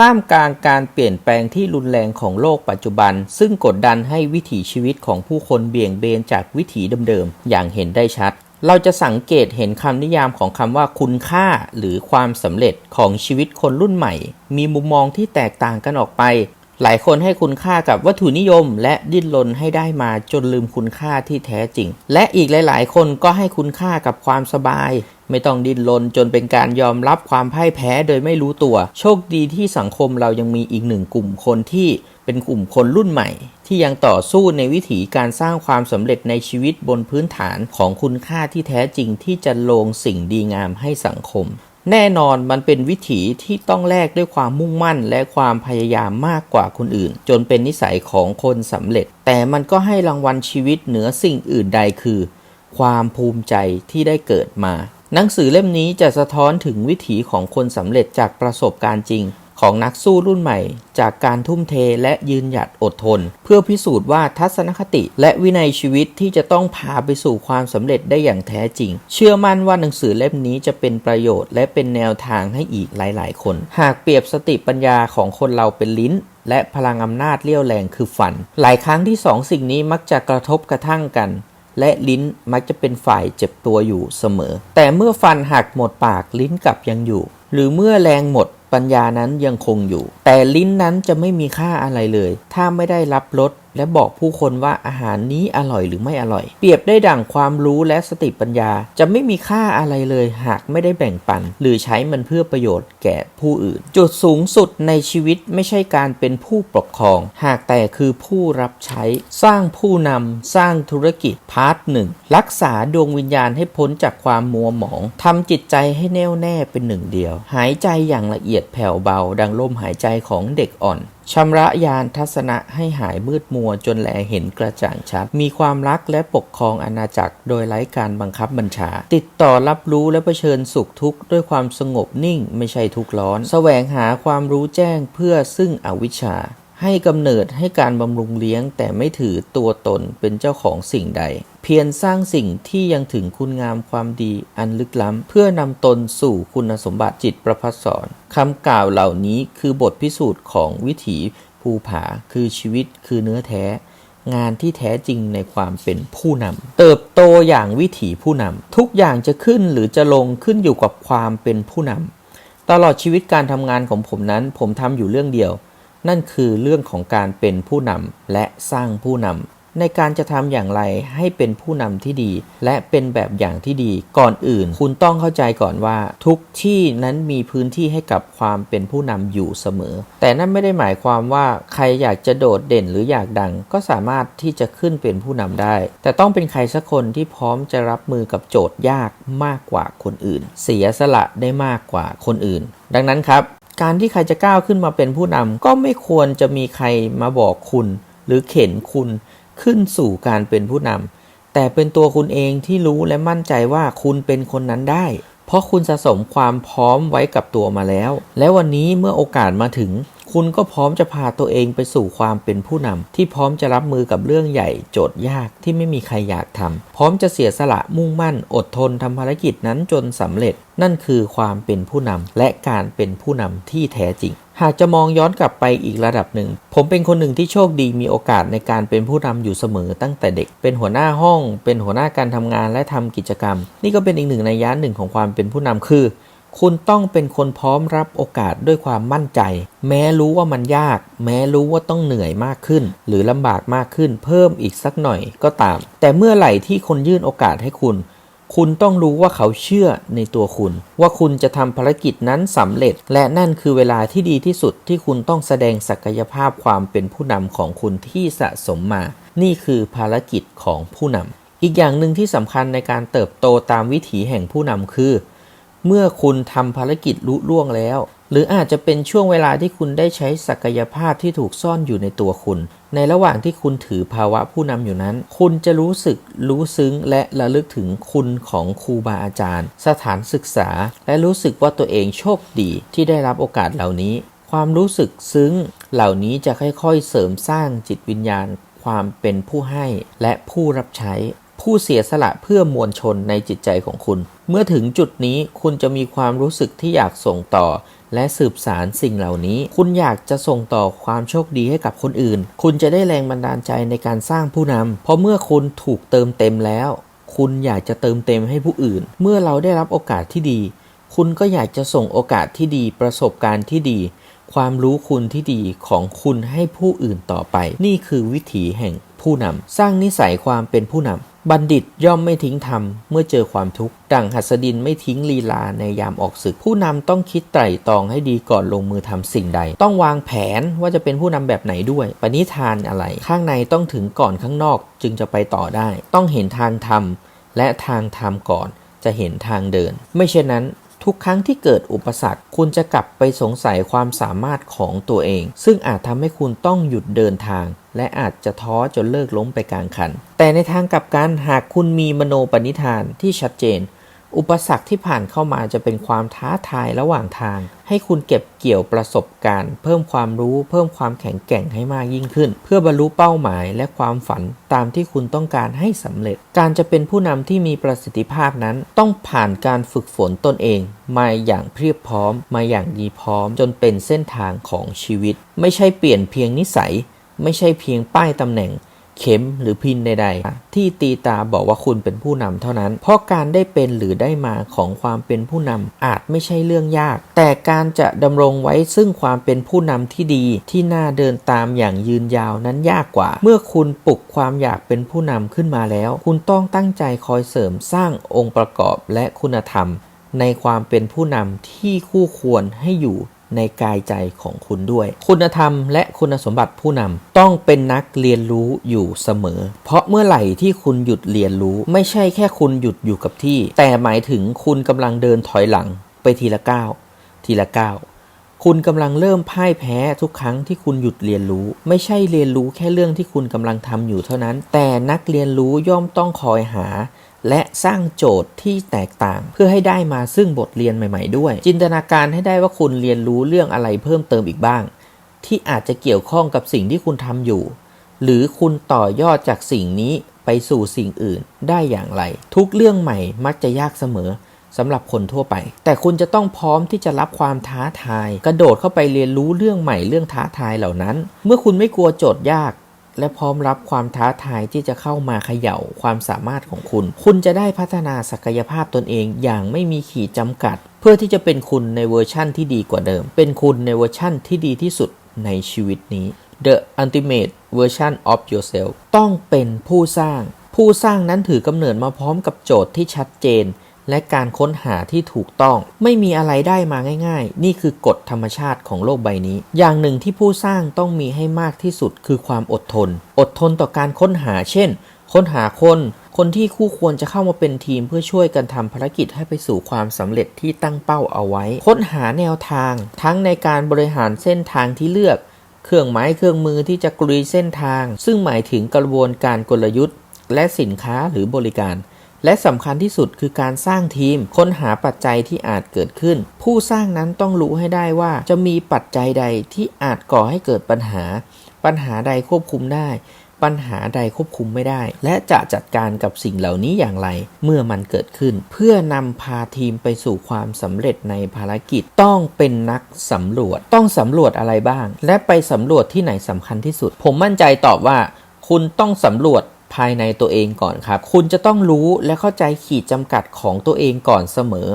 ท่ามกลางการเปลี่ยนแปลงที่รุนแรงของโลกปัจจุบันซึ่งกดดันให้วิถีชีวิตของผู้คนเบี่ยงเบนจากวิถีเดิมๆอย่างเห็นได้ชัดเราจะสังเกตเห็นคำนิยามของคำว่าคุณค่าหรือความสำเร็จของชีวิตคนรุ่นใหม่มีมุมมองที่แตกต่างกันออกไปหลายคนให้คุณค่ากับวัตถุนิยมและดิ้นรนให้ได้มาจนลืมคุณค่าที่แท้จริงและอีกหลายๆคนก็ให้คุณค่ากับความสบายไม่ต้องดิ้นรนจนเป็นการยอมรับความพ่ายแพ้โดยไม่รู้ตัวโชคดีที่สังคมเรายังมีอีกหนึ่งกลุ่มคนที่เป็นกลุ่มคนรุ่นใหม่ที่ยังต่อสู้ในวิถีการสร้างความสำเร็จในชีวิตบนพื้นฐานของคุณค่าที่แท้จริงที่จะลงสิ่งดีงามให้สังคมแน่นอนมันเป็นวิถีที่ต้องแลกด้วยความมุ่งมั่นและความพยายามมากกว่าคนอื่นจนเป็นนิสัยของคนสำเร็จแต่มันก็ให้รางวัลชีวิตเหนือสิ่งอื่นใดคือความภูมิใจที่ได้เกิดมาหนังสือเล่มนี้จะสะท้อนถึงวิถีของคนสำเร็จจากประสบการณ์จริงของนักสู้รุ่นใหม่จากการทุ่มเทและยืนหยัดอดทนเพื่อพิสูจน์ว่าทัศนคติและวินัยชีวิตที่จะต้องพาไปสู่ความสำเร็จได้อย่างแท้จริงเชื่อมั่นว่าหนังสือเล่มนี้จะเป็นประโยชน์และเป็นแนวทางให้อีกหลายๆคนหากเปรียบสติปัญญาของคนเราเป็นลิ้นและพลังอำนาจเรี่ยวแรงคือฟันหลายครั้งที่สองสิ่งนี้มักจะกระทบกระทั่งกันและลิ้นมักจะเป็นฝ่ายเจ็บตัวอยู่เสมอแต่เมื่อฟันหักหมดปากลิ้นกลับยังอยู่หรือเมื่อแรงหมดปัญญานั้นยังคงอยู่แต่ลิ้นนั้นจะไม่มีค่าอะไรเลยถ้าไม่ได้รับรสและบอกผู้คนว่าอาหารนี้อร่อยหรือไม่อร่อยเปรียบได้ดั่งความรู้และสติปัญญาจะไม่มีค่าอะไรเลยหากไม่ได้แบ่งปันหรือใช้มันเพื่อประโยชน์แก่ผู้อื่นจุดสูงสุดในชีวิตไม่ใช่การเป็นผู้ปกครองหากแต่คือผู้รับใช้สร้างผู้นำสร้างธุรกิจพาร์ทหนึ่งรักษาดวงวิญญาณให้พ้นจากความมัวหมองทำจิตใจให้แน่วแน่เป็นหนึ่งเดียวหายใจอย่างละเอียดแผ่วเบาดังลมหายใจของเด็กอ่อนชำระญาณทัศนะให้หายมืดมัวจนแลเห็นกระจ่างชัดมีความรักและปกครองอาณาจักรโดยไร้การบังคับบัญชาติดต่อรับรู้และเผชิญสุขทุกข์ด้วยความสงบนิ่งไม่ใช่ทุกข์ร้อนแสวงหาความรู้แจ้งเพื่อซึ่งอวิชชาให้กำเนิดให้การบำรุงเลี้ยงแต่ไม่ถือตัวตนเป็นเจ้าของสิ่งใดเพียรสร้างสิ่งที่ยังถึงคุณงามความดีอันลึกล้ำเพื่อนำตนสู่คุณสมบัติจิตประภัสสรคำกล่าวเหล่านี้คือบทพิสูจน์ของวิถีภูผาคือชีวิตคือเนื้อแท้งานที่แท้จริงในความเป็นผู้นำเติบโตอย่างวิถีผู้นำทุกอย่างจะขึ้นหรือจะลงขึ้นอยู่กับความเป็นผู้นำตลอดชีวิตการทำงานของผมนั้นผมทำอยู่เรื่องเดียวนั่นคือเรื่องของการเป็นผู้นำและสร้างผู้นำในการจะทำอย่างไรให้เป็นผู้นำที่ดีและเป็นแบบอย่างที่ดีก่อนอื่นคุณต้องเข้าใจก่อนว่าทุกที่นั้นมีพื้นที่ให้กับความเป็นผู้นำอยู่เสมอแต่นั่นไม่ได้หมายความว่าใครอยากจะโดดเด่นหรืออยากดังก็สามารถที่จะขึ้นเป็นผู้นำได้แต่ต้องเป็นใครสักคนที่พร้อมจะรับมือกับโจทย์ยากมากกว่าคนอื่นเสียสละได้มากกว่าคนอื่นดังนั้นครับการที่ใครจะก้าวขึ้นมาเป็นผู้นำก็ไม่ควรจะมีใครมาบอกคุณหรือเข็นคุณขึ้นสู่การเป็นผู้นำแต่เป็นตัวคุณเองที่รู้และมั่นใจว่าคุณเป็นคนนั้นได้เพราะคุณสะสมความพร้อมไว้กับตัวมาแล้วและวันนี้เมื่อโอกาสมาถึงคุณก็พร้อมจะพาตัวเองไปสู่ความเป็นผู้นำที่พร้อมจะรับมือกับเรื่องใหญ่โจทย์ยากที่ไม่มีใครอยากทำพร้อมจะเสียสละมุ่งมั่นอดทนทำภารกิจนั้นจนสำเร็จนั่นคือความเป็นผู้นำและการเป็นผู้นำที่แท้จริงหากจะมองย้อนกลับไปอีกระดับหนึ่งผมเป็นคนหนึ่งที่โชคดีมีโอกาสในการเป็นผู้นำอยู่เสมอตั้งแต่เด็กเป็นหัวหน้าห้องเป็นหัวหน้าการทำงานและทำกิจกรรมนี่ก็เป็นอีกหนึ่งนัยยะหนึ่งของความเป็นผู้นำคือคุณต้องเป็นคนพร้อมรับโอกาสด้วยความมั่นใจแม้รู้ว่ามันยากแม้รู้ว่าต้องเหนื่อยมากขึ้นหรือลำบากมากขึ้นเพิ่มอีกสักหน่อยก็ตามแต่เมื่อไหร่ที่คนยื่นโอกาสให้คุณต้องรู้ว่าเขาเชื่อในตัวคุณว่าคุณจะทำภารกิจนั้นสำเร็จและนั่นคือเวลาที่ดีที่สุดที่คุณต้องแสดงศักยภาพความเป็นผู้นำของคุณที่สะสมมานี่คือภารกิจของผู้นำอีกอย่างหนึ่งที่สำคัญในการเติบโตตามวิถีแห่งผู้นำคือเมื่อคุณทำภารกิจลุล่วงแล้วหรืออาจจะเป็นช่วงเวลาที่คุณได้ใช้ศักยภาพที่ถูกซ่อนอยู่ในตัวคุณในระหว่างที่คุณถือภาวะผู้นำอยู่นั้นคุณจะรู้สึกรู้ซึ้งและระลึกถึงคุณของครูบาอาจารย์สถานศึกษาและรู้สึกว่าตัวเองโชคดีที่ได้รับโอกาสเหล่านี้ความรู้สึกซึ้งเหล่านี้จะค่อยๆเสริมสร้างจิตวิญญาณความเป็นผู้ให้และผู้รับใช้ผู้เสียสละเพื่อมวลชนในจิตใจของคุณเมื่อถึงจุดนี้คุณจะมีความรู้สึกที่อยากส่งต่อ และสืบสารสิ่งเหล่านี้คุณอยากจะส่งต่อความโชคดีให้กับคนอื่นคุณจะได้แรงบันดาลใจในการสร้างผู้นำเพราะเมื่อคุณถูกเติมเต็มแล้วคุณอยากจะเติมเต็มให้ผู้อื่นเมื่อเราได้รับโอกาสที่ดีคุณก็อยากจะส่งโอกาสที่ดีประสบการณ์ที่ดีความรู้คุณที่ดีของคุณให้ผู้อื่นต่อไปนี่คือวิถีแห่งผู้นำสร้างนิสัยความเป็นผู้นำบัณฑิตย่อมไม่ทิ้งธรรมเมื่อเจอความทุกข์ดั่งหัสดินไม่ทิ้งลีลาในยามออกศึกผู้นำต้องคิดไตร่ตรองให้ดีก่อนลงมือทำสิ่งใดต้องวางแผนว่าจะเป็นผู้นำแบบไหนด้วยปณิธานอะไรข้างในต้องถึงก่อนข้างนอกจึงจะไปต่อได้ต้องเห็นทางธรรมและทางธรรมก่อนจะเห็นทางเดินไม่เช่นนั้นทุกครั้งที่เกิดอุปสรรคคุณจะกลับไปสงสัยความสามารถของตัวเองซึ่งอาจทำให้คุณต้องหยุดเดินทางและอาจจะท้อจนเลิกล้มไปกลางคันแต่ในทางกลับกันหากคุณมีมโนปณิธานที่ชัดเจนอุปสรรคที่ผ่านเข้ามาจะเป็นความท้าทายระหว่างทางให้คุณเก็บเกี่ยวประสบการณ์เพิ่มความรู้เพิ่มความแข็งแกร่งให้มากยิ่งขึ้นเพื่อบรรลุเป้าหมายและความฝันตามที่คุณต้องการให้สำเร็จการจะเป็นผู้นำที่มีประสิทธิภาพนั้นต้องผ่านการฝึกฝนตนเองมาอย่างเพียบพร้อมมาอย่างดีพร้อมจนเป็นเส้นทางของชีวิตไม่ใช่เปลี่ยนเพียงนิสัยไม่ใช่เพียงป้ายตำแหน่งเข็มหรือพินใดๆที่ตีตาบอกว่าคุณเป็นผู้นำเท่านั้นเพราะการได้เป็นหรือได้มาของความเป็นผู้นำอาจไม่ใช่เรื่องยากแต่การจะดำรงไว้ซึ่งความเป็นผู้นำที่ดีที่น่าเดินตามอย่างยืนยาวนั้นยากกว่าเมื่อคุณปลุกความอยากเป็นผู้นำขึ้นมาแล้วคุณต้องตั้งใจคอยเสริมสร้างองค์ประกอบและคุณธรรมในความเป็นผู้นำที่คู่ควรให้อยู่ในกายใจของคุณด้วยคุณธรรมและคุณสมบัติผู้นำต้องเป็นนักเรียนรู้อยู่เสมอเพราะเมื่อไหร่ที่คุณหยุดเรียนรู้ไม่ใช่แค่คุณหยุดอยู่กับที่แต่หมายถึงคุณกำลังเดินถอยหลังไปทีละก้าวทีละก้าวคุณกำลังเริ่มพ่ายแพ้ทุกครั้งที่คุณหยุดเรียนรู้ไม่ใช่เรียนรู้แค่เรื่องที่คุณกำลังทำอยู่เท่านั้นแต่นักเรียนรู้ย่อมต้องคอยหาและสร้างโจทย์ที่แตกต่างเพื่อให้ได้มาซึ่งบทเรียนใหม่ๆด้วยจินตนาการให้ได้ว่าคุณเรียนรู้เรื่องอะไรเพิ่มเติมอีกบ้างที่อาจจะเกี่ยวข้องกับสิ่งที่คุณทำอยู่หรือคุณต่อยอดจากสิ่งนี้ไปสู่สิ่งอื่นได้อย่างไรทุกเรื่องใหม่มักจะยากเสมอสำหรับคนทั่วไปแต่คุณจะต้องพร้อมที่จะรับความท้าทายกระโดดเข้าไปเรียนรู้เรื่องใหม่เรื่องท้าทายเหล่านั้นเมื่อคุณไม่กลัวโจทย์ยากและพร้อมรับความท้าทายที่จะเข้ามาเขย่าความสามารถของคุณจะได้พัฒนาศักยภาพตนเองอย่างไม่มีขีดจำกัดเพื่อที่จะเป็นคุณในเวอร์ชั่นที่ดีกว่าเดิมเป็นคุณในเวอร์ชั่นที่ดีที่สุดในชีวิตนี้ The Ultimate Version of Yourself ต้องเป็นผู้สร้างนั้นถือกำเนิดมาพร้อมกับโจทย์ที่ชัดเจนและการค้นหาที่ถูกต้องไม่มีอะไรได้มาง่ายๆนี่คือกฎธรรมชาติของโลกใบนี้อย่างหนึ่งที่ผู้สร้างต้องมีให้มากที่สุดคือความอดทนต่อการค้นหาเช่นค้นหาคนที่คู่ควรจะเข้ามาเป็นทีมเพื่อช่วยกันทำภารกิจให้ไปสู่ความสำเร็จที่ตั้งเป้าเอาไว้ค้นหาแนวทางทั้งในการบริหารเส้นทางที่เลือกเครื่องไม้เครื่องมือที่จะกลุยเส้นทางซึ่งหมายถึงกระบวนการกลยุทธ์และสินค้าหรือบริการและสำคัญที่สุดคือการสร้างทีมค้นหาปัจจัยที่อาจเกิดขึ้นผู้สร้างนั้นต้องรู้ให้ได้ว่าจะมีปัจจัยใดที่อาจก่อให้เกิดปัญหาใดควบคุมได้ปัญหาใดควบคุมไม่ได้และจะจัดการกับสิ่งเหล่านี้อย่างไรเมื่อมันเกิดขึ้นเพื่อนำพาทีมไปสู่ความสำเร็จในภารกิจต้องเป็นนักสำรวจต้องสำรวจอะไรบ้างและไปสำรวจที่ไหนสำคัญที่สุดผมมั่นใจตอบว่าคุณต้องสำรวจภายในตัวเองก่อนครับคุณจะต้องรู้และเข้าใจขีดจำกัดของตัวเองก่อนเสมอ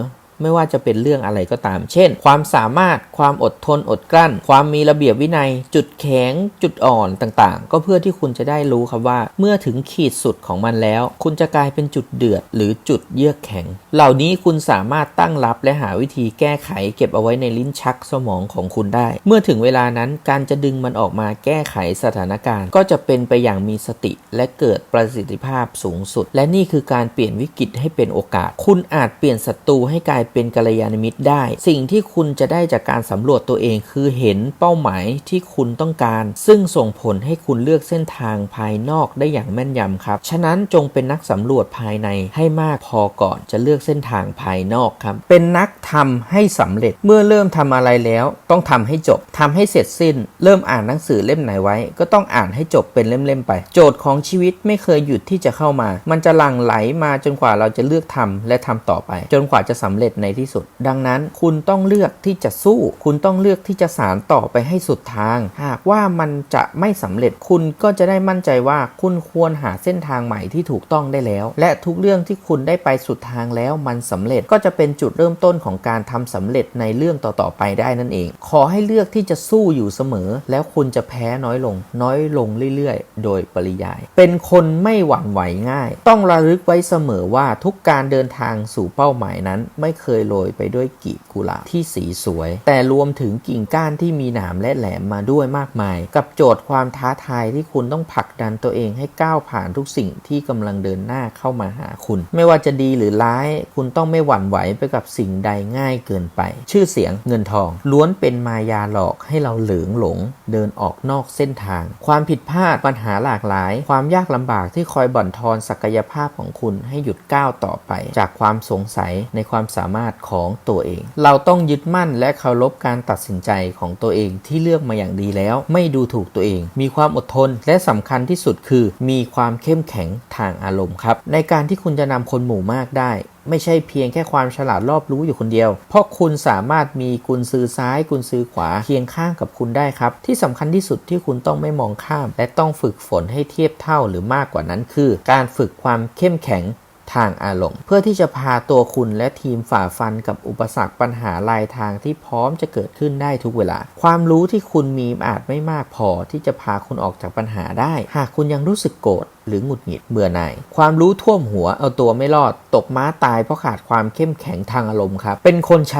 ไม่ว่าจะเป็นเรื่องอะไรก็ตามเช่นความสามารถความอดทนอดกลั้นความมีระเบียบวินัยจุดแข็งจุดอ่อนต่างๆก็เพื่อที่คุณจะได้รู้ครับว่าเมื่อถึงขีดสุดของมันแล้วคุณจะกลายเป็นจุดเดือดหรือจุดเยือกแข็งเหล่านี้คุณสามารถตั้งรับและหาวิธีแก้ไขเก็บเอาไว้ในลิ้นชักสมองของคุณได้เมื่อถึงเวลานั้นการจะดึงมันออกมาแก้ไขสถานการณ์ก็จะเป็นไปอย่างมีสติและเกิดประสิทธิภาพสูงสุดและนี่คือการเปลี่ยนวิกฤตให้เป็นโอกาสคุณอาจเปลี่ยนศัตรูให้กลายเป็นกัลยาณมิตรได้สิ่งที่คุณจะได้จากการสำรวจตัวเองคือเห็นเป้าหมายที่คุณต้องการซึ่งส่งผลให้คุณเลือกเส้นทางภายนอกได้อย่างแม่นยำครับฉะนั้นจงเป็นนักสำรวจภายในให้มากพอก่อนจะเลือกเส้นทางภายนอกครับเป็นนักทำให้สำเร็จเมื่อเริ่มทำอะไรแล้วต้องทำให้จบทำให้เสร็จสิ้นเริ่มอ่านหนังสือเล่มไหนไว้ก็ต้องอ่านให้จบเป็นเล่มๆไปโจทย์ของชีวิตไม่เคยหยุดที่จะเข้ามามันจะหลั่งไหลมาจนกว่าเราจะเลือกทำและทำต่อไปจนกว่าจะสำเร็จ จในที่สุดดังนั้นคุณต้องเลือกที่จะสู้คุณต้องเลือกที่จะสานต่อไปให้สุดทางหากว่ามันจะไม่สำเร็จคุณก็จะได้มั่นใจว่าคุณควรหาเส้นทางใหม่ที่ถูกต้องได้แล้วและทุกเรื่องที่คุณได้ไปสุดทางแล้วมันสำเร็จก็จะเป็นจุดเริ่มต้นของการทำสำเร็จในเรื่องต่อๆไปได้นั่นเองขอให้เลือกที่จะสู้อยู่เสมอแล้วคุณจะแพ้น้อยลงเรื่อยๆโดยปริยายเป็นคนไม่หวั่นไหวง่ายต้องระลึกไว้เสมอว่าทุกการเดินทางสู่เป้าหมายนั้นไม่เคยโรยไปด้วยกีบกุหลาบที่สีสวยแต่รวมถึงกิ่งก้านที่มีหนามและแหลมมาด้วยมากมายกับโจทย์ความท้าทายที่คุณต้องผลักดันตัวเองให้ก้าวผ่านทุกสิ่งที่กำลังเดินหน้าเข้ามาหาคุณไม่ว่าจะดีหรือร้ายคุณต้องไม่หวั่นไหวไปกับสิ่งใดง่ายเกินไปชื่อเสียงเงินทองล้วนเป็นมายาหลอกให้เราเหลิงหลงเดินออกนอกเส้นทางความผิดพลาดปัญหาหลากหลายความยากลำบากที่คอยบั่นทอนศักยภาพของคุณให้หยุดก้าวต่อไปจากความสงสัยในความสามารถของตัวเองเราต้องยึดมั่นและเคารพการตัดสินใจของตัวเองที่เลือกมาอย่างดีแล้วไม่ดูถูกตัวเองมีความอดทนและสำคัญที่สุดคือมีความเข้มแข็งทางอารมณ์ครับในการที่คุณจะนำคนหมู่มากได้ไม่ใช่เพียงแค่ความฉลาดรอบรู้อยู่คนเดียวเพราะคุณสามารถมีกุญซือซ้ายกุญซือขวาเคียงข้างกับคุณได้ครับที่สำคัญที่สุดที่คุณต้องไม่มองข้ามและต้องฝึกฝนให้เทียบเท่าหรือมากกว่านั้นคือการฝึกความเข้มแข็งทางอารมณ์เพื่อที่จะพาตัวคุณและทีมฝ่าฟันกับอุปสรรคปัญหาลายทางที่พร้อมจะเกิดขึ้นได้ทุกเวลาความรู้ที่คุณมีอาจไม่มากพอที่จะพาคุณออกจากปัญหาได้หากคุณยังรู้สึกโกรธหรือหงุดหงิดเบื่อหน่ายความรู้ท่วมหัวเอาตัวไม่รอดตกม้าตายเพราะขาดความเข้มแข็งทางอารมณ์ครับเป็นคนฉ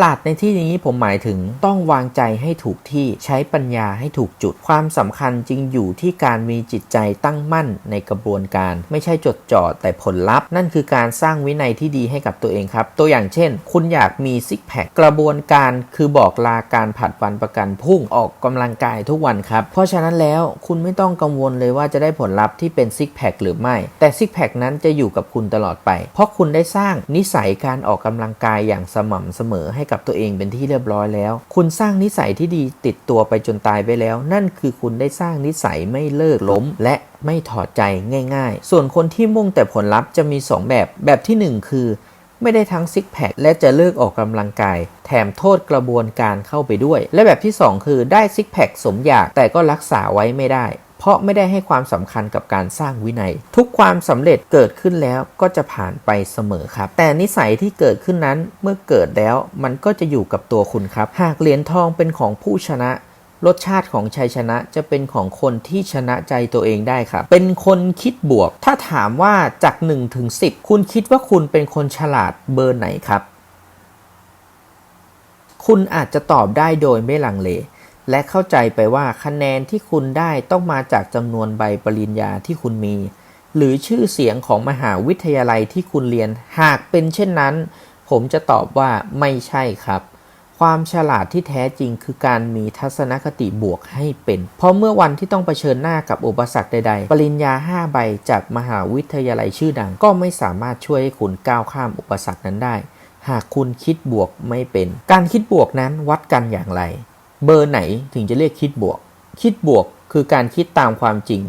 ลาดในที่นี้ผมหมายถึงต้องวางใจให้ถูกที่ใช้ปัญญาให้ถูกจุดความสำคัญจึงอยู่ที่การมีจิตใจตั้งมั่นในกระบวนการไม่ใช่จดจ่อแต่ผลลัพธ์นั่นคือการสร้างวินัยที่ดีให้กับตัวเองครับตัวอย่างเช่นคุณอยากมีซิกแพคกระบวนการคือบอกลาการผัดวันประกันพรุ่งออกกำลังกายทุกวันครับเพราะฉะนั้นแล้วคุณไม่ต้องกังวลเลยว่าจะได้ผลลัพธ์ที่เป็นซิกแพคหรือไม่แต่ซิกแพคนั้นจะอยู่กับคุณตลอดไปเพราะคุณได้สร้างนิสัยการออกกำลังกายอย่างสม่ำเสมอให้กับตัวเองเป็นที่เรียบร้อยแล้วคุณสร้างนิสัยที่ดีติดตัวไปจนตายไปแล้วนั่นคือคุณได้สร้างนิสัยไม่เลิกล้มและไม่ถอดใจง่ายๆส่วนคนที่มุ่งแต่ผลลัพธ์จะมี2แบบที่1คือไม่ได้ทั้งซิกแพคและจะเลิกออกกำลังกายแถมโทษกระบวนการเข้าไปด้วยและแบบที่2คือได้ซิกแพคสมอยากแต่ก็รักษาไว้ไม่ได้เพราะไม่ได้ให้ความสำคัญกับการสร้างวินัยทุกความสำเร็จเกิดขึ้นแล้วก็จะผ่านไปเสมอครับแต่นิสัยที่เกิดขึ้นนั้นเมื่อเกิดแล้วมันก็จะอยู่กับตัวคุณครับหากเหรียญทองเป็นของผู้ชนะรสชาติของชัยชนะจะเป็นของคนที่ชนะใจตัวเองได้ครับเป็นคนคิดบวกถ้าถามว่าจาก1 ถึง 10คุณคิดว่าคุณเป็นคนฉลาดเบอร์ไหนครับคุณอาจจะตอบได้โดยไม่ลังเลและเข้าใจไปว่าคะแนนที่คุณได้ต้องมาจากจำนวนใบปริญญาที่คุณมีหรือชื่อเสียงของมหาวิทยาลัยที่คุณเรียนหากเป็นเช่นนั้นผมจะตอบว่าไม่ใช่ครับความฉลาดที่แท้จริงคือการมีทัศนคติบวกให้เป็นเพราะเมื่อวันที่ต้องเผชิญหน้ากับอุปสรรคใดๆปริญญา5ใบจากมหาวิทยาลัยชื่อดังก็ไม่สามารถช่วยให้คุณก้าวข้ามอุปสรรคนั้นได้หากคุณคิดบวกไม่เป็นการคิดบวกนั้นวัดกันอย่างไรเบอร์ไหนถึงจะเรียกคิดบวกคิดบวกคือการคิดตามความจริง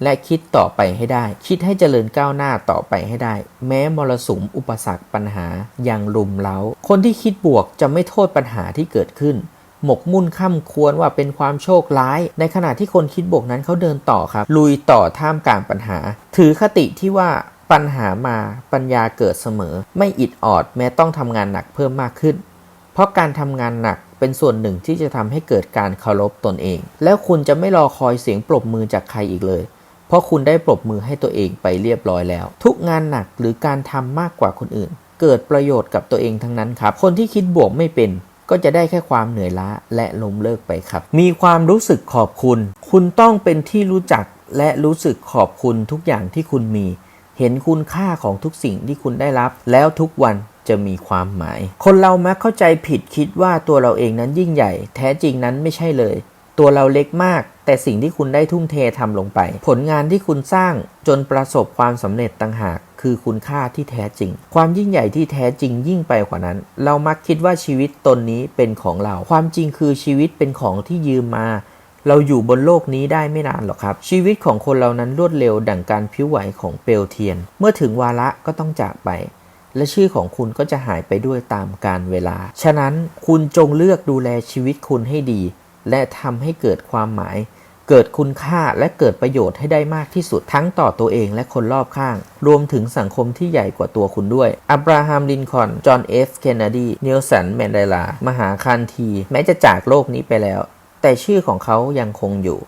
และคิดต่อไปให้ได้คิดให้เจริญก้าวหน้าต่อไปให้ได้แม้มรสุมอุปสรรคปัญหายังรุมเร้าคนที่คิดบวกจะไม่โทษปัญหาที่เกิดขึ้นหมกมุ่นค่ำควรว่าเป็นความโชคร้ายในขณะที่คนคิดบวกนั้นเขาเดินต่อครับลุยต่อท่ามกลางปัญหาถือคติที่ว่าปัญหามาปัญญาเกิดเสมอไม่อิดออดแม้ต้องทำงานหนักเพิ่มมากขึ้นเพราะการทำงานหนักเป็นส่วนหนึ่งที่จะทำให้เกิดการเคารพตนเองแล้วคุณจะไม่รอคอยเสียงปรบมือจากใครอีกเลยเพราะคุณได้ปรบมือให้ตัวเองไปเรียบร้อยแล้วทุกงานหนักหรือการทำมากกว่าคนอื่นเกิดประโยชน์กับตัวเองทั้งนั้นครับคนที่คิดบวกไม่เป็นก็จะได้แค่ความเหนื่อยล้าและล้มเลิกไปครับมีความรู้สึกขอบคุณคุณต้องเป็นที่รู้จักและรู้สึกขอบคุณทุกอย่างที่คุณมีเห็นคุณค่าของทุกสิ่งที่คุณได้รับแล้วทุกวันจะมีความหมายคนเรามักเข้าใจผิดคิดว่าตัวเราเองนั้นยิ่งใหญ่แท้จริงนั้นไม่ใช่เลยตัวเราเล็กมากแต่สิ่งที่คุณได้ทุ่มเททำลงไปผลงานที่คุณสร้างจนประสบความสำเร็จต่างหากคือคุณค่าที่แท้จริงความยิ่งใหญ่ที่แท้จริงยิ่งไปกว่านั้นเรามักคิดว่าชีวิตตนนี้เป็นของเราความจริงคือชีวิตเป็นของที่ยืมมาเราอยู่บนโลกนี้ได้ไม่นานหรอกครับชีวิตของคนเรานั้นรวดเร็วดั่งการผิวไหวของเปลวเทียนเมื่อถึงวาระก็ต้องจากไป และชื่อของคุณก็จะหายไปด้วยตามกาลเวลาฉะนั้นคุณจงเลือกดูแลชีวิตคุณให้ดีและทำให้เกิดความหมายเกิดคุณค่าและเกิดประโยชน์ให้ได้มากที่สุดทั้งต่อตัวเองและคนรอบข้างรวมถึงสังคมที่ใหญ่กว่าตัวคุณด้วยอับราฮัม ลินคอล์น จอห์น เอฟ เคนเนดี เนลสัน แมนเดลา มหาคันธีแม้จะจากโลกนี้ไปแล้วแต่ชื่อของเขายังคงอยู่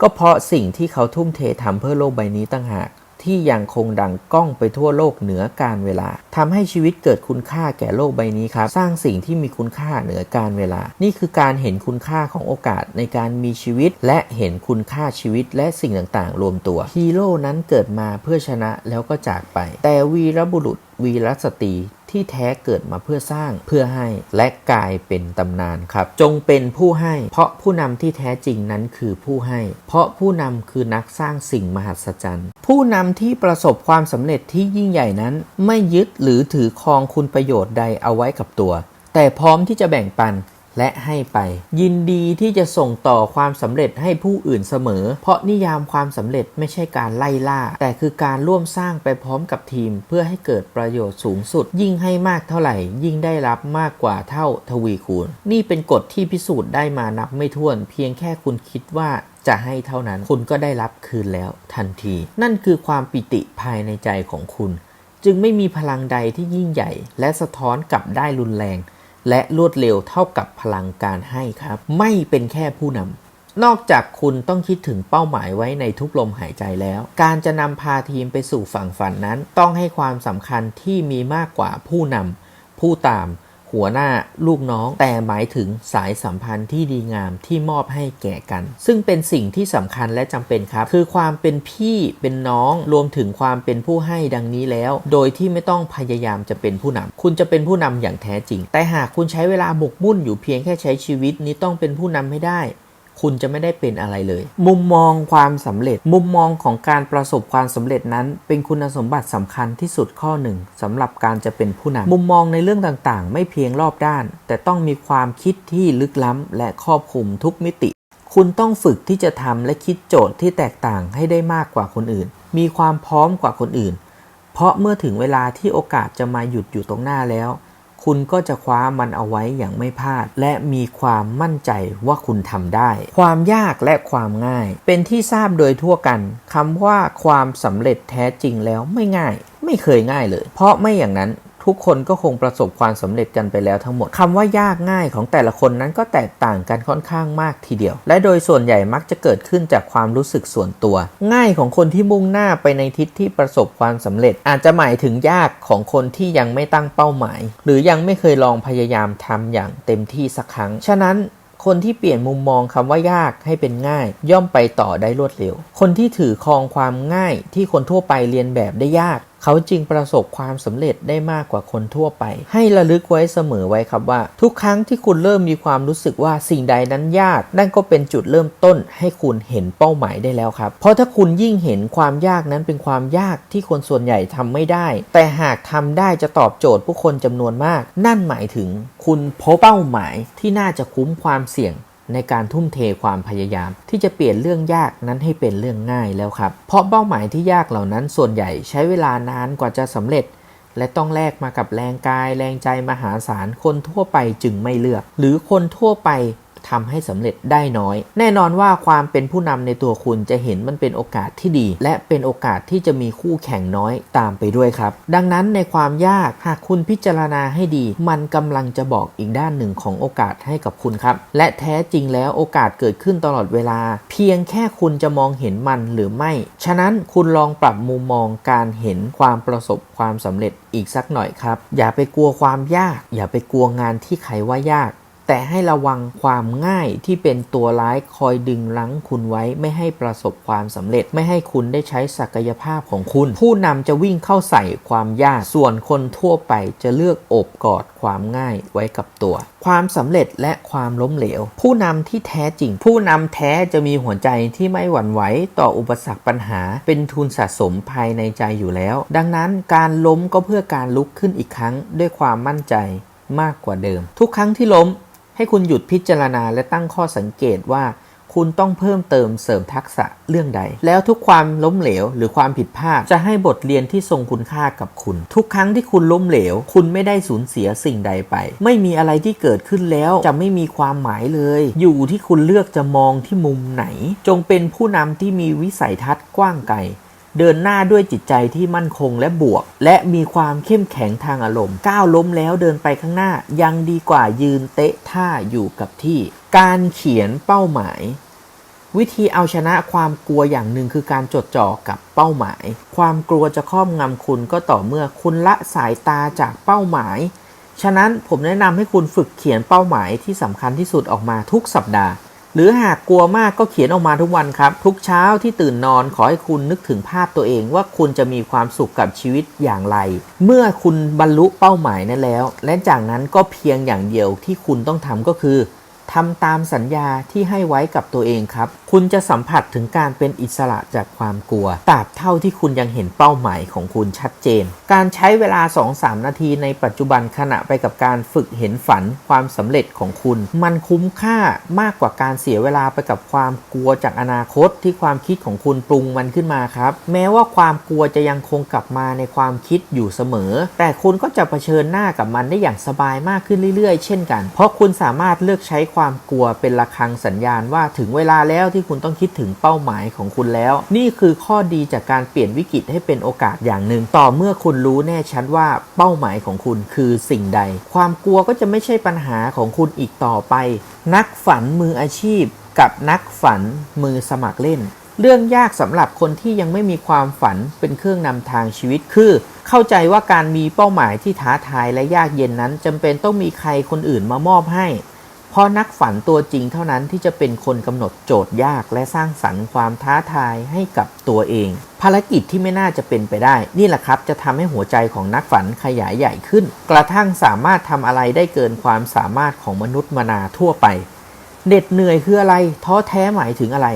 ก็เพราะสิ่งที่เขาทุ่มเททำเพื่อโลกใบนี้ต่างหากที่ยังคงดังก้องไปทั่วโลกเหนือกาลเวลาทำให้ชีวิตเกิดคุณค่าแก่โลกใบนี้ครับสร้างสิ่งที่มีคุณค่าเหนือกาลเวลานี่คือการเห็นคุณค่าของโอกาสในการมีชีวิตและเห็นคุณค่าชีวิตและสิ่งต่างๆรวมตัวฮีโร่นั้นเกิดมาเพื่อชนะแล้วก็จากไปแต่วีรบุรุษวีรสตรีที่แท้เกิดมาเพื่อสร้างเพื่อให้และกลายเป็นตำนานครับจงเป็นผู้ให้เพราะผู้นำที่แท้จริงนั้นคือผู้ให้เพราะผู้นำคือนักสร้างสิ่งมหัศจรรย์ผู้นำที่ประสบความสำเร็จที่ยิ่งใหญ่นั้นไม่ยึดหรือถือครองคุณประโยชน์ใดเอาไว้กับตัวแต่พร้อมที่จะแบ่งปันและให้ไปยินดีที่จะส่งต่อความสำเร็จให้ผู้อื่นเสมอเพราะนิยามความสำเร็จไม่ใช่การไล่ล่าแต่คือการร่วมสร้างไปพร้อมกับทีมเพื่อให้เกิดประโยชน์สูงสุดยิ่งให้มากเท่าไหร่ยิ่งได้รับมากกว่าเท่าทวีคูณนี่เป็นกฎที่พิสูจน์ได้มานับไม่ถ้วนเพียงแค่คุณคิดว่าจะให้เท่านั้นคุณก็ได้รับคืนแล้วทันทีนั่นคือความปิติภายในใจของคุณจึงไม่มีพลังใดที่ยิ่งใหญ่และสะท้อนกลับได้รุนแรงและรวดเร็วเท่ากับพลังการให้ครับไม่เป็นแค่ผู้นำนอกจากคุณต้องคิดถึงเป้าหมายไว้ในทุกลมหายใจแล้วการจะนำพาทีมไปสู่ฝั่งฝันนั้นต้องให้ความสำคัญที่มีมากกว่าผู้นำผู้ตามหัวหน้าลูกน้องแต่หมายถึงสายสัมพันธ์ที่ดีงามที่มอบให้แก่กันซึ่งเป็นสิ่งที่สำคัญและจำเป็นครับคือความเป็นพี่เป็นน้องรวมถึงความเป็นผู้ให้ดังนี้แล้วโดยที่ไม่ต้องพยายามจะเป็นผู้นำคุณจะเป็นผู้นำอย่างแท้จริงแต่หากคุณใช้เวลาหมกมุ่นอยู่เพียงแค่ใช้ชีวิตนี้ต้องเป็นผู้นำให้ได้คุณจะไม่ได้เป็นอะไรเลยมุมมองความสำเร็จมุมมองของการประสบความสำเร็จนั้นเป็นคุณสมบัติสำคัญที่สุดข้อหนึ่งสำหรับการจะเป็นผู้นำมุมมองในเรื่องต่างๆไม่เพียงรอบด้านแต่ต้องมีความคิดที่ลึกล้ำและครอบคลุมทุกมิติคุณต้องฝึกที่จะทำและคิดโจทย์ที่แตกต่างให้ได้มากกว่าคนอื่นมีความพร้อมกว่าคนอื่นเพราะเมื่อถึงเวลาที่โอกาสจะมาหยุดอยู่ตรงหน้าแล้วคุณก็จะคว้ามันเอาไว้อย่างไม่พลาดและมีความมั่นใจว่าคุณทำได้ความยากและความง่ายเป็นที่ทราบโดยทั่วกันคำว่าความสำเร็จแท้จริงแล้วไม่ง่ายไม่เคยง่ายเลยเพราะไม่อย่างนั้นทุกคนก็คงประสบความสำเร็จกันไปแล้วทั้งหมดคำว่ายากง่ายของแต่ละคนนั้นก็แตกต่างกันค่อนข้างมากทีเดียวและโดยส่วนใหญ่มักจะเกิดขึ้นจากความรู้สึกส่วนตัวง่ายของคนที่มุ่งหน้าไปในทิศที่ประสบความสำเร็จอาจจะหมายถึงยากของคนที่ยังไม่ตั้งเป้าหมายหรือยังไม่เคยลองพยายามทำอย่างเต็มที่สักครั้งฉะนั้นคนที่เปลี่ยนมุมมองคำว่ายากให้เป็นง่ายย่อมไปต่อได้รวดเร็วคนที่ถือครองความง่ายที่คนทั่วไปเรียนแบบได้ยากเขาจึงประสบความสำเร็จได้มากกว่าคนทั่วไปให้ระลึกไว้เสมอไว้ครับว่าทุกครั้งที่คุณเริ่มมีความรู้สึกว่าสิ่งใดนั้นยากนั่นก็เป็นจุดเริ่มต้นให้คุณเห็นเป้าหมายได้แล้วครับเพราะถ้าคุณยิ่งเห็นความยากนั้นเป็นความยากที่คนส่วนใหญ่ทำไม่ได้แต่หากทำได้จะตอบโจทย์ผู้คนจำนวนมากนั่นหมายถึงคุณพบเป้าหมายที่น่าจะคุ้มความเสี่ยงในการทุ่มเทความพยายามที่จะเปลี่ยนเรื่องยากนั้นให้เป็นเรื่องง่ายแล้วครับเพราะเป้าหมายที่ยากเหล่านั้นส่วนใหญ่ใช้เวลานานกว่าจะสำเร็จและต้องแลกมากับแรงกายแรงใจมหาศาลคนทั่วไปจึงไม่เลือกหรือคนทั่วไปทำให้สำเร็จได้น้อยแน่นอนว่าความเป็นผู้นำในตัวคุณจะเห็นมันเป็นโอกาสที่ดีและเป็นโอกาสที่จะมีคู่แข่งน้อยตามไปด้วยครับดังนั้นในความยากหากคุณพิจารณาให้ดีมันกำลังจะบอกอีกด้านหนึ่งของโอกาสให้กับคุณครับและแท้จริงแล้วโอกาสเกิดขึ้นตลอดเวลาเพียงแค่คุณจะมองเห็นมันหรือไม่ฉะนั้นคุณลองปรับมุมมองการเห็นความประสบความสำเร็จอีกสักหน่อยครับอย่าไปกลัวความยากอย่าไปกลัวงานที่ใครว่ายากแต่ให้ระวังความง่ายที่เป็นตัวร้ายคอยดึงรั้งคุณไว้ไม่ให้ประสบความสำเร็จไม่ให้คุณได้ใช้ศักยภาพของคุณผู้นำจะวิ่งเข้าใส่ความยากส่วนคนทั่วไปจะเลือกโอบกอดความง่ายไว้กับตัวความสำเร็จและความล้มเหลวผู้นำที่แท้จริงผู้นำแท้จะมีหัวใจที่ไม่หวั่นไหวต่ออุปสรรคปัญหาเป็นทุนสะสมภายในใจอยู่แล้วดังนั้นการล้มก็เพื่อการลุกขึ้นอีกครั้งด้วยความมั่นใจมากกว่าเดิมทุกครั้งที่ล้มให้คุณหยุดพิจารณาและตั้งข้อสังเกตว่า คุณต้องเพิ่มเติมเสริมทักษะเรื่องใดแล้วทุกความล้มเหลวหรือความผิดพลาดจะให้บทเรียนที่ทรงคุณค่ากับคุณทุกครั้งที่คุณล้มเหลวคุณไม่ได้สูญเสียสิ่งใดไปไม่มีอะไรที่เกิดขึ้นแล้วจะไม่มีความหมายเลยอยู่ที่คุณเลือกจะมองที่มุมไหนจงเป็นผู้นำที่มีวิสัยทัศน์กว้างไกลเดินหน้าด้วยจิตใจที่มั่นคงและบวกและมีความเข้มแข็งทางอารมณ์ก้าวล้มแล้วเดินไปข้างหน้ายังดีกว่ายืนเตะท่าอยู่กับที่การเขียนเป้าหมายวิธีเอาชนะความกลัวอย่างหนึ่งคือการจดจ่อกับเป้าหมายความกลัวจะครอบงำคุณก็ต่อเมื่อคุณละสายตาจากเป้าหมายฉะนั้นผมแนะนำให้คุณฝึกเขียนเป้าหมายที่สำคัญที่สุดออกมาทุกสัปดาห์หรือหากกลัวมากก็เขียนออกมาทุกวันครับทุกเช้าที่ตื่นนอนขอให้คุณนึกถึงภาพตัวเองว่าคุณจะมีความสุขกับชีวิตอย่างไรเมื่อคุณบรรลุเป้าหมายนั้นแล้วและจากนั้นก็เพียงอย่างเดียวที่คุณต้องทำก็คือทำตามสัญญาที่ให้ไว้กับตัวเองครับคุณจะสัมผัสถึงการเป็นอิสระจากความกลัวตราบเท่าที่คุณยังเห็นเป้าหมายของคุณชัดเจนการใช้เวลา 2-3 นาทีในปัจจุบันขณะไปกับการฝึกเห็นฝันความสำเร็จของคุณมันคุ้มค่ามากกว่าการเสียเวลาไปกับความกลัวจากอนาคตที่ความคิดของคุณปรุงมันขึ้นมาครับแม้ว่าความกลัวจะยังคงกลับมาในความคิดอยู่เสมอแต่คุณก็จะเผชิญหน้ากับมันได้อย่างสบายมากขึ้นเรื่อยๆเช่นกันเพราะคุณสามารถเลือกใช้ความกลัวเป็นระฆังสัญญาณว่าถึงเวลาแล้วที่คุณต้องคิดถึงเป้าหมายของคุณแล้วนี่คือข้อดีจากการเปลี่ยนวิกฤตให้เป็นโอกาสอย่างหนึ่งต่อเมื่อคุณรู้แน่ชัดว่าเป้าหมายของคุณคือสิ่งใดความกลัวก็จะไม่ใช่ปัญหาของคุณอีกต่อไปนักฝันมืออาชีพกับนักฝันมือสมัครเล่นเรื่องยากสำหรับคนที่ยังไม่มีความฝันเป็นเครื่องนำทางชีวิตคือเข้าใจว่าการมีเป้าหมายที่ท้าทายและยากเย็นนั้นจำเป็นต้องมีใครคนอื่นมามอบให้เพราะนักฝันตัวจริงเท่านั้นที่จะเป็นคนกำหนดโจทย์ยากและสร้างสรรค์ความท้าทายให้กับตัวเองภารกิจที่ไม่น่าจะเป็นไปได้นี่แหละครับจะทำให้หัวใจของนักฝันขยายใหญ่ขึ้นกระทั่งสามารถทำอะไรได้เกินความสามารถของมนุษย์มนาทั่วไปเหน็ดเหนื่อยคืออะไรท้อแท้หมายถึงอะไร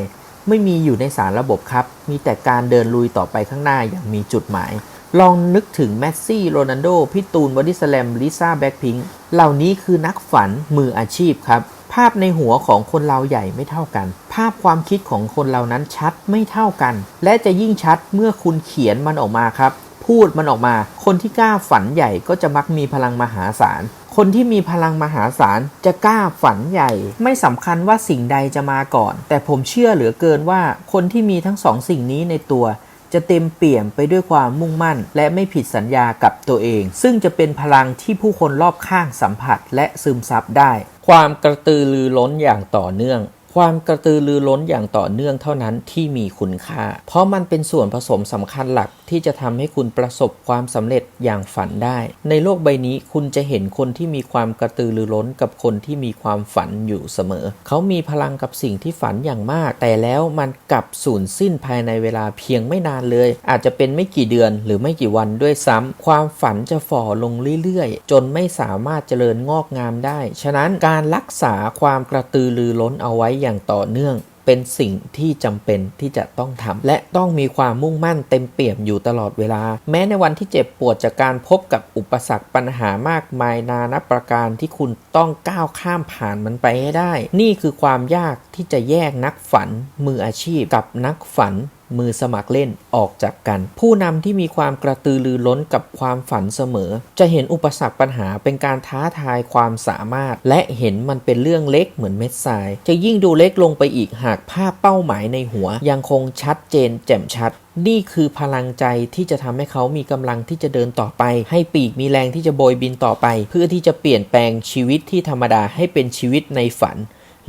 ไม่มีอยู่ในสารระบบครับมีแต่การเดินลุยต่อไปข้างหน้าอย่างมีจุดหมายลองนึกถึงเมสซี่โรนัลโดพี่ตูนบอดี้สแลมลิซ่าแบล็คพิงค์เหล่านี้คือนักฝันมืออาชีพครับภาพในหัวของคนเราใหญ่ไม่เท่ากันภาพความคิดของคนเรานั้นชัดไม่เท่ากันและจะยิ่งชัดเมื่อคุณเขียนมันออกมาครับพูดมันออกมาคนที่กล้าฝันใหญ่ก็จะมักมีพลังมหาศาลคนที่มีพลังมหาศาลจะกล้าฝันใหญ่ไม่สำคัญว่าสิ่งใดจะมาก่อนแต่ผมเชื่อเหลือเกินว่าคนที่มีทั้งสองสิ่งนี้ในตัวจะเต็มเปี่ยมไปด้วยความมุ่งมั่นและไม่ผิดสัญญากับตัวเองซึ่งจะเป็นพลังที่ผู้คนรอบข้างสัมผัสและซึมซับได้ความกระตือรือร้นอย่างต่อเนื่องความกระตือรือร้นอย่างต่อเนื่องเท่านั้นที่มีคุณค่าเพราะมันเป็นส่วนผสมสำคัญหลักที่จะทำให้คุณประสบความสำเร็จอย่างฝันได้ในโลกใบนี้คุณจะเห็นคนที่มีความกระตือรือร้นกับคนที่มีความฝันอยู่เสมอเขามีพลังกับสิ่งที่ฝันอย่างมากแต่แล้วมันกลับสูญสิ้นภายในเวลาเพียงไม่นานเลยอาจจะเป็นไม่กี่เดือนหรือไม่กี่วันด้วยซ้ำความฝันจะฝ่อลงเรื่อยๆจนไม่สามารถเจริญงอกงามได้ฉะนั้นการรักษาความกระตือรือร้นเอาไว้อย่างต่อเนื่องเป็นสิ่งที่จำเป็นที่จะต้องทำและต้องมีความมุ่งมั่นเต็มเปี่ยมอยู่ตลอดเวลาแม้ในวันที่เจ็บปวดจากการพบกับอุปสรรคปัญหามากมายนานับประการที่คุณต้องก้าวข้ามผ่านมันไปให้ได้นี่คือความยากที่จะแยกนักฝันมืออาชีพกับนักฝันมือสมัครเล่นออกจากกันผู้นำที่มีความกระตือรือร้นกับความฝันเสมอจะเห็นอุปสรรคปัญหาเป็นการท้าทายความสามารถและเห็นมันเป็นเรื่องเล็กเหมือนเม็ดทรายจะยิ่งดูเล็กลงไปอีกหากภาพเป้าหมายในหัวยังคงชัดเจนแจ่มชัดนี่คือพลังใจที่จะทำให้เขามีกำลังที่จะเดินต่อไปให้ปีกมีแรงที่จะโบยบินต่อไปเพื่อที่จะเปลี่ยนแปลงชีวิตที่ธรรมดาให้เป็นชีวิตในฝัน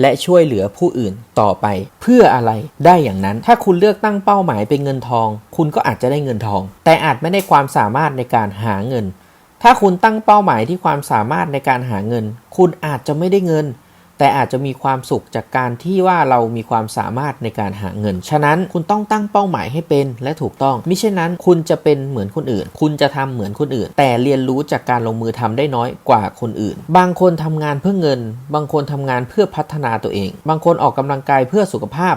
และช่วยเหลือผู้อื่นต่อไปเพื่ออะไรได้อย่างนั้นถ้าคุณเลือกตั้งเป้าหมายเป็นเงินทองคุณก็อาจจะได้เงินทองแต่อาจไม่ได้ความสามารถในการหาเงินถ้าคุณตั้งเป้าหมายที่ความสามารถในการหาเงินคุณอาจจะไม่ได้เงินแต่อาจจะมีความสุขจากการที่ว่าเรามีความสามารถในการหาเงินฉะนั้นคุณต้องตั้งเป้าหมายให้เป็นและถูกต้องมิฉะนั้นคุณจะเป็นเหมือนคนอื่นคุณจะทำเหมือนคนอื่นแต่เรียนรู้จากการลงมือทำได้น้อยกว่าคนอื่นบางคนทำงานเพื่อเงินบางคนทำงานเพื่อพัฒนาตัวเองบางคนออกกำลังกายเพื่อสุขภาพ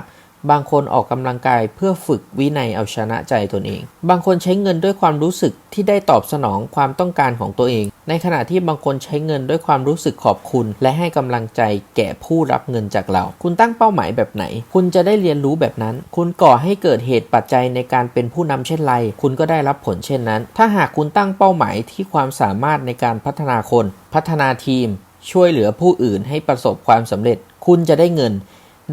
บางคนออกกำลังกายเพื่อฝึกวินัยเอาชนะใจตนเองบางคนใช้เงินด้วยความรู้สึกที่ได้ตอบสนองความต้องการของตัวเองในขณะที่บางคนใช้เงินด้วยความรู้สึกขอบคุณและให้กำลังใจแก่ผู้รับเงินจากเราคุณตั้งเป้าหมายแบบไหนคุณจะได้เรียนรู้แบบนั้นคุณก่อให้เกิดเหตุปัจจัยในการเป็นผู้นำเช่นไรคุณก็ได้รับผลเช่นนั้นถ้าหากคุณตั้งเป้าหมายที่ความสามารถในการพัฒนาคนพัฒนาทีมช่วยเหลือผู้อื่นให้ประสบความสำเร็จคุณจะได้เงิน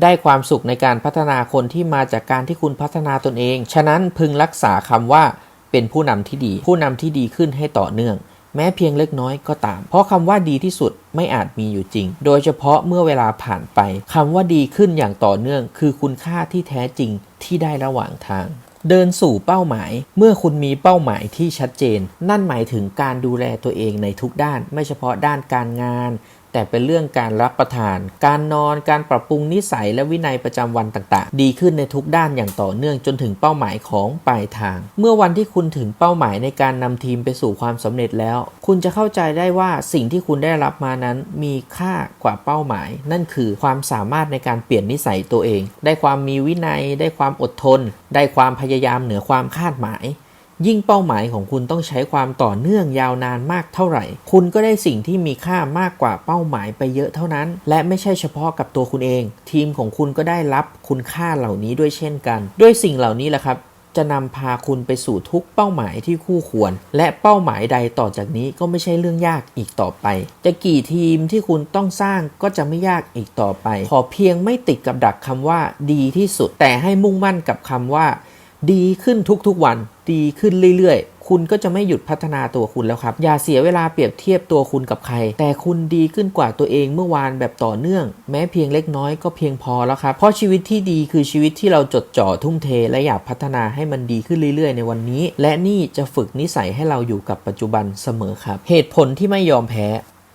ได้ความสุขในการพัฒนาคนที่มาจากการที่คุณพัฒนาตนเองฉะนั้นพึงรักษาคำว่าเป็นผู้นำที่ดีผู้นำที่ดีขึ้นให้ต่อเนื่องแม้เพียงเล็กน้อยก็ตามเพราะคำว่าดีที่สุดไม่อาจมีอยู่จริงโดยเฉพาะเมื่อเวลาผ่านไปคำว่าดีขึ้นอย่างต่อเนื่องคือคุณค่าที่แท้จริงที่ได้ระหว่างทางเดินสู่เป้าหมายเมื่อคุณมีเป้าหมายที่ชัดเจนนั่นหมายถึงการดูแลตัวเองในทุกด้านไม่เฉพาะด้านการงานแต่เป็นเรื่องการรับประทานการนอนการปรับปรุงนิสัยและวินัยประจำวันต่างๆดีขึ้นในทุกด้านอย่างต่อเนื่องจนถึงเป้าหมายของปลายทางเมื่อวันที่คุณถึงเป้าหมายในการนำทีมไปสู่ความสำเร็จแล้วคุณจะเข้าใจได้ว่าสิ่งที่คุณได้รับมานั้นมีค่ากว่าเป้าหมายนั่นคือความสามารถในการเปลี่ยนนิสัยตัวเองได้ความมีวินัยได้ความอดทนได้ความพยายามเหนือความคาดหมายยิ่งเป้าหมายของคุณต้องใช้ความต่อเนื่องยาวนานมากเท่าไหร่คุณก็ได้สิ่งที่มีค่ามากกว่าเป้าหมายไปเยอะเท่านั้นและไม่ใช่เฉพาะกับตัวคุณเองทีมของคุณก็ได้รับคุณค่าเหล่านี้ด้วยเช่นกันด้วยสิ่งเหล่านี้แหละครับจะนำพาคุณไปสู่ทุกเป้าหมายที่คู่ควรและเป้าหมายใดต่อจากนี้ก็ไม่ใช่เรื่องยากอีกต่อไปจะกี่ทีมที่คุณต้องสร้างก็จะไม่ยากอีกต่อไปขอเพียงไม่ติดกับดักคำว่าดีที่สุดแต่ให้มุ่งมั่นกับคำว่าดีขึ้นทุกๆวันดีขึ้นเรื่อยๆคุณก็จะไม่หยุดพัฒนาตัวคุณแล้วครับอย่าเสียเวลาเปรียบเทียบตัวคุณกับใครแต่คุณดีขึ้นกว่าตัวเองเมื่อวานแบบต่อเนื่องแม้เพียงเล็กน้อยก็เพียงพอแล้วครับเพราะชีวิตที่ดีคือชีวิตที่เราจดจ่อทุ่มเทและอยากพัฒนาให้มันดีขึ้นเรื่อยๆในวันนี้และนี่จะฝึกนิสัยให้เราอยู่กับปัจจุบันเสมอครับเหตุผลที่ไม่ยอมแพ้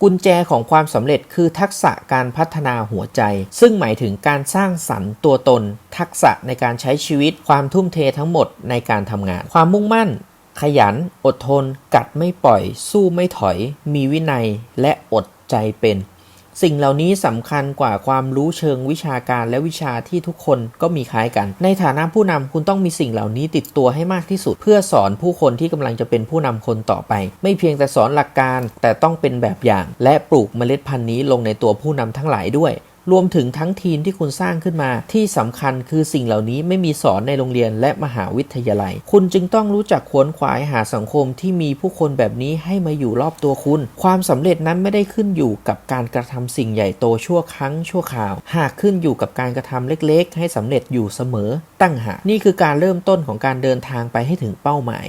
กุญแจของความสำเร็จคือทักษะการพัฒนาหัวใจซึ่งหมายถึงการสร้างสรรค์ตัวตนทักษะในการใช้ชีวิตความทุ่มเททั้งหมดในการทำงานความมุ่งมั่นขยันอดทนกัดไม่ปล่อยสู้ไม่ถอยมีวินัยและอดใจเป็นสิ่งเหล่านี้สำคัญกว่าความรู้เชิงวิชาการและวิชาที่ทุกคนก็มีคล้ายกันในฐานะผู้นำคุณต้องมีสิ่งเหล่านี้ติดตัวให้มากที่สุดเพื่อสอนผู้คนที่กำลังจะเป็นผู้นำคนต่อไปไม่เพียงแต่สอนหลักการแต่ต้องเป็นแบบอย่างและปลูกเมล็ดพันธุ์นี้ลงในตัวผู้นำทั้งหลายด้วยรวมถึงทั้งทีมที่คุณสร้างขึ้นมาที่สำคัญคือสิ่งเหล่านี้ไม่มีสอนในโรงเรียนและมหาวิทยาลัยคุณจึงต้องรู้จักขวนขวายหาสังคมที่มีผู้คนแบบนี้ให้มาอยู่รอบตัวคุณความสำเร็จนั้นไม่ได้ขึ้นอยู่กับการกระทำสิ่งใหญ่โตชั่วครั้งชั่วคราวหากขึ้นอยู่กับการกระทำเล็กๆให้สำเร็จอยู่เสมอตั้งหากนี่คือการเริ่มต้นของการเดินทางไปให้ถึงเป้าหมาย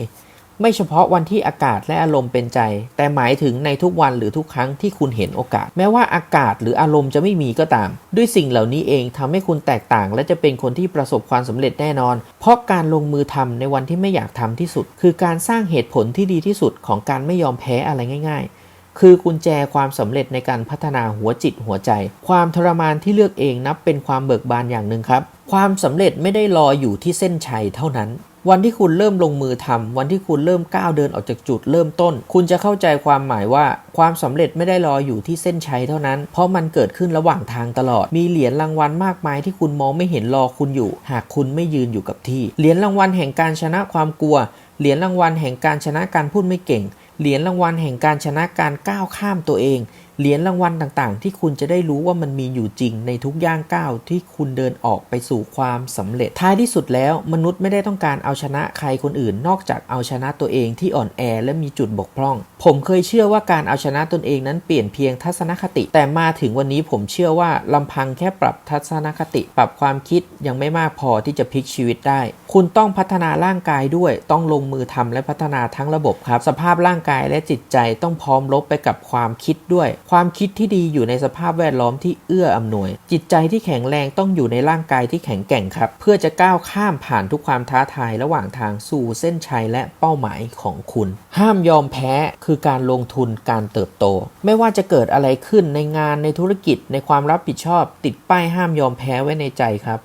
ไม่เฉพาะวันที่อากาศและอารมณ์เป็นใจแต่หมายถึงในทุกวันหรือทุกครั้งที่คุณเห็นโอกาสแม้ว่าอากาศหรืออารมณ์จะไม่มีก็ตามด้วยสิ่งเหล่านี้เองทำให้คุณแตกต่างและจะเป็นคนที่ประสบความสำเร็จแน่นอนเพราะการลงมือทำในวันที่ไม่อยากทำที่สุดคือการสร้างเหตุผลที่ดีที่สุดของการไม่ยอมแพ้อะไรง่ายๆคือกุญแจความสำเร็จในการพัฒนาหัวจิตหัวใจความทรมานที่เลือกเองนับเป็นความเบิกบานอย่างหนึ่งครับความสำเร็จไม่ได้รออยู่ที่เส้นชัยเท่านั้นวันที่คุณเริ่มลงมือทำวันที่คุณเริ่มก้าวเดินออกจากจุดเริ่มต้นคุณจะเข้าใจความหมายว่าความสำเร็จไม่ได้รออยู่ที่เส้นชัยเท่านั้นเพราะมันเกิดขึ้นระหว่างทางตลอดมีเหรียญรางวัลมากมายที่คุณมองไม่เห็นรอคุณอยู่หากคุณไม่ยืนอยู่กับที่เหรียญรางวัลแห่งการชนะความกลัวเหรียญรางวัลแห่งการชนะการพูดไม่เก่งเหรียญรางวัลแห่งการชนะการก้าวข้ามตัวเองเหรียญรางวัลต่างๆที่คุณจะได้รู้ว่ามันมีอยู่จริงในทุกย่างก้าวที่คุณเดินออกไปสู่ความสำเร็จท้ายที่สุดแล้วมนุษย์ไม่ได้ต้องการเอาชนะใครคนอื่นนอกจากเอาชนะตัวเองที่อ่อนแอและมีจุดบกพร่องผมเคยเชื่อว่าการเอาชนะตนเองนั้นเปลี่ยนเพียงทัศนคติแต่มาถึงวันนี้ผมเชื่อว่าลำพังแค่ปรับทัศนคติปรับความคิดยังไม่มากพอที่จะพลิกชีวิตได้คุณต้องพัฒนาร่างกายด้วยต้องลงมือทำและพัฒนาทั้งระบบครับสภาพร่างกายและจิตใจต้องพร้อมรบไปกับความคิดด้วยความคิดที่ดีอยู่ในสภาพแวดล้อมที่เอื้ออำนวยจิตใจที่แข็งแรงต้องอยู่ในร่างกายที่แข็งแกร่งครับเพื่อจะก้าวข้ามผ่านทุกความท้าทายระหว่างทางสู่เส้นชัยและเป้าหมายของคุณห้ามยอมแพ้คือการลงทุนการเติบโตไม่ว่าจะเกิดอะไรขึ้นในงานในธุรกิจในความรับผิดชอบติดป้ายห้ามยอมแพ้ไว้ในใจครับ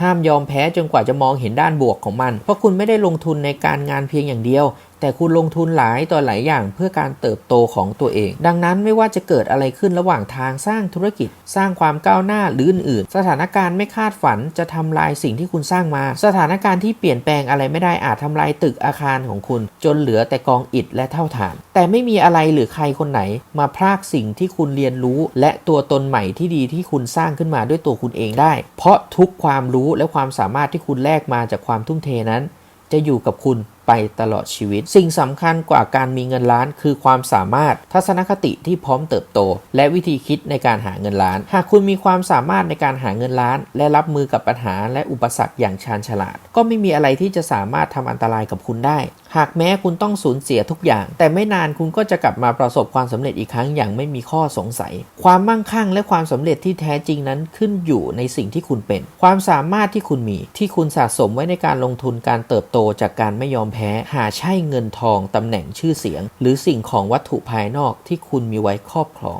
ห้ามยอมแพ้จนกว่าจะมองเห็นด้านบวกของมันเพราะคุณไม่ได้ลงทุนในการงานเพียงอย่างเดียวแต่ แต่คุณลงทุนหลายต่อหลายอย่างเพื่อการเติบโตของตัวเองดังนั้นไม่ว่าจะเกิดอะไรขึ้นระหว่างทางสร้างธุรกิจสร้างความก้าวหน้าหรืออื่นๆสถานการณ์ไม่คาดฝันจะทำลายสิ่งที่คุณสร้างมาสถานการณ์ที่เปลี่ยนแปลงอะไรไม่ได้อาจทำลายตึกอาคารของคุณจนเหลือแต่กองอิฐและเท่าฐานแต่ไม่มีอะไรหรือใครคนไหนมาพรากสิ่งที่คุณเรียนรู้และตัวตนใหม่ที่ดีที่คุณสร้างขึ้นมาด้วยตัวคุณเองได้เพราะทุกความรู้และความสามารถที่คุณแลกมาจากความทุ่มเทนั้นจะอยู่กับคุณไปตลอดชีวิตสิ่งสำคัญกว่าการมีเงินล้านคือความสามารถทัศนคติที่พร้อมเติบโตและวิธีคิดในการหาเงินล้านหากคุณมีความสามารถในการหาเงินล้านและรับมือกับปัญหาและอุปสรรคอย่างชาญฉลาดก็ไม่มีอะไรที่จะสามารถทำอันตรายกับคุณได้หากแม้คุณต้องสูญเสียทุกอย่างแต่ไม่นานคุณก็จะกลับมาประสบความสำเร็จอีกครั้งอย่างไม่มีข้อสงสัยความมั่งคั่งและความสำเร็จที่แท้จริงนั้นขึ้นอยู่ในสิ่งที่คุณเป็นความสามารถที่คุณมีที่คุณสะสมไว้ในการลงทุนการเติบโตจากการไม่ยอมแพ้หาใช่เงินทองตำแหน่งชื่อเสียงหรือสิ่งของวัตถุภายนอกที่คุณมีไว้ครอบครอง